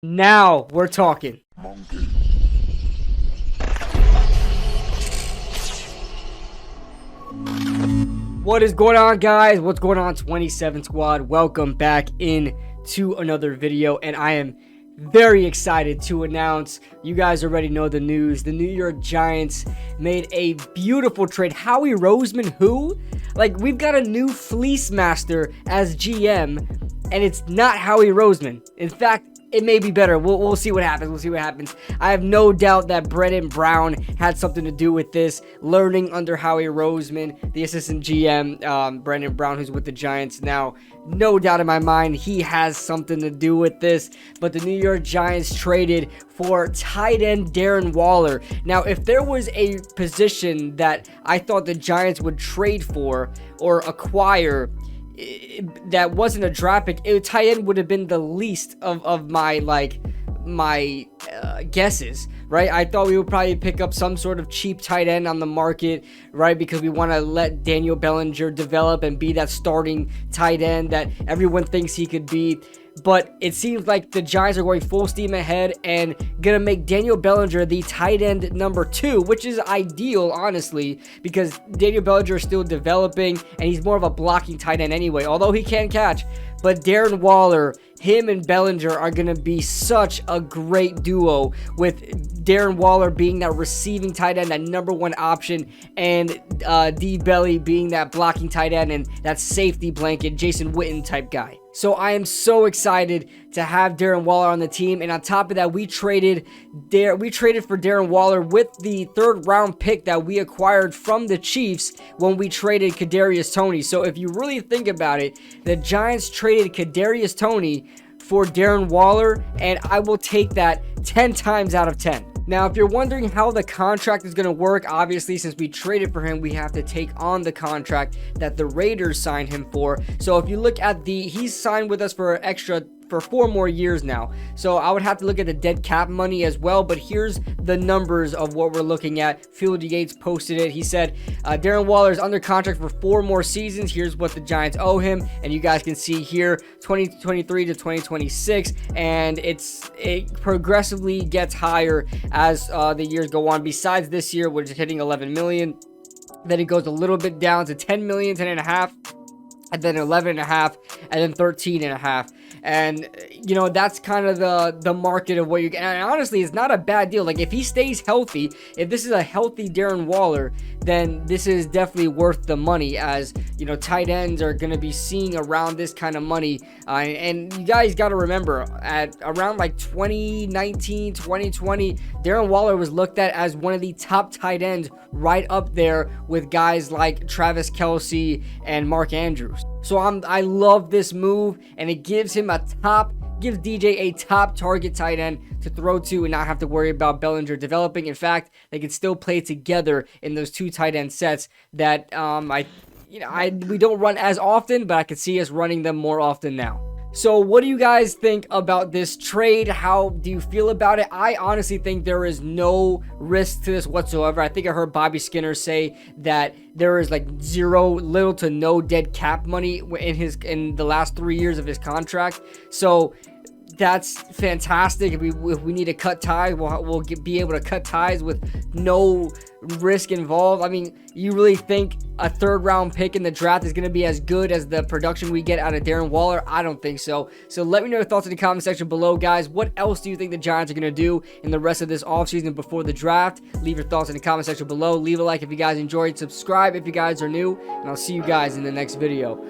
Now we're talking. What is going on, guys? What's going on, 27 Squad? Welcome back in to another video, and I am very excited to announce, you guys already know the news, the New York Giants made a beautiful trade. Howie Roseman, who? Like, we've got a new fleece master as GM, and it's not Howie Roseman. In fact, it may be better. We'll see what happens. We'll see what happens. I have no doubt that Brendan Brown had something to do with this. Learning under Howie Roseman, the assistant GM, Brendan Brown, who's with the Giants now. No doubt in my mind, he has something to do with this. But the New York Giants traded for tight end Darren Waller. Now, if there was a position that I thought the Giants would trade for or acquire that wasn't a draft pick, tight end would have been the least of my guesses, right? I thought we would probably pick up some sort of cheap tight end on the market, right? Because we want to let Daniel Bellinger develop and be that starting tight end that everyone thinks he could be. But it seems like the Giants are going full steam ahead and gonna make Daniel Bellinger the tight end number 2, which is ideal, honestly, because Daniel Bellinger is still developing and he's more of a blocking tight end anyway, although he can catch. But Darren Waller, him and Bellinger are going to be such a great duo, with Darren Waller being that receiving tight end, that number 1 option, and D-Belly being that blocking tight end and that safety blanket, Jason Witten type guy. So I am so excited to have Darren Waller on the team, and on top of that, we traded for Darren Waller with the 3rd round pick that we acquired from the Chiefs when we traded Kadarius Toney. So if you really think about it, the Giants traded Kadarius Toney for Darren Waller, and I will take that 10 times out of 10. Now, if you're wondering how the contract is going to work, obviously, since we traded for him, we have to take on the contract that the Raiders signed him for. So if you look at he's signed with us for 4 more years now. So I would have to look at the dead cap money as well, but here's the numbers of what we're looking at. Field Yates posted it. He said, Darren Waller is under contract for 4 more seasons. Here's what the Giants owe him. And you guys can see here, 2023 to 2026. And it progressively gets higher as the years go on. Besides this year, which is hitting 11 million. Then it goes a little bit down to 10 million, 10.5. And then 11.5, and then 13.5. And, you know, that's kind of the market of what you get. And honestly, it's not a bad deal. Like, if he stays healthy, if this is a healthy Darren Waller, then this is definitely worth the money, as, you know, tight ends are going to be seeing around this kind of money. And you guys got to remember, at around like 2019, 2020, Darren Waller was looked at as one of the top tight ends, right up there with guys like Travis Kelce and Mark Andrews. So I love this move, and it gives DJ a top target tight end to throw to and not have to worry about Bellinger developing. In fact, they can still play together in those 2 tight end sets that we don't run as often, but I could see us running them more often now. So what do you guys think about this trade? How do you feel about it? I honestly think there is no risk to this whatsoever. I think I heard Bobby Skinner say that there is like little to no dead cap money in the last 3 years of his contract. So that's fantastic. If we need to cut ties, we'll be able to cut ties with no risk involved. I mean, you really think a 3rd round pick in the draft is going to be as good as the production we get out of Darren Waller? I don't think so. So let me know your thoughts in the comment section below, guys. What else do you think the Giants are going to do in the rest of this offseason before the draft? Leave your thoughts in the comment section below. Leave a like if you guys enjoyed. Subscribe if you guys are new. And I'll see you guys in the next video.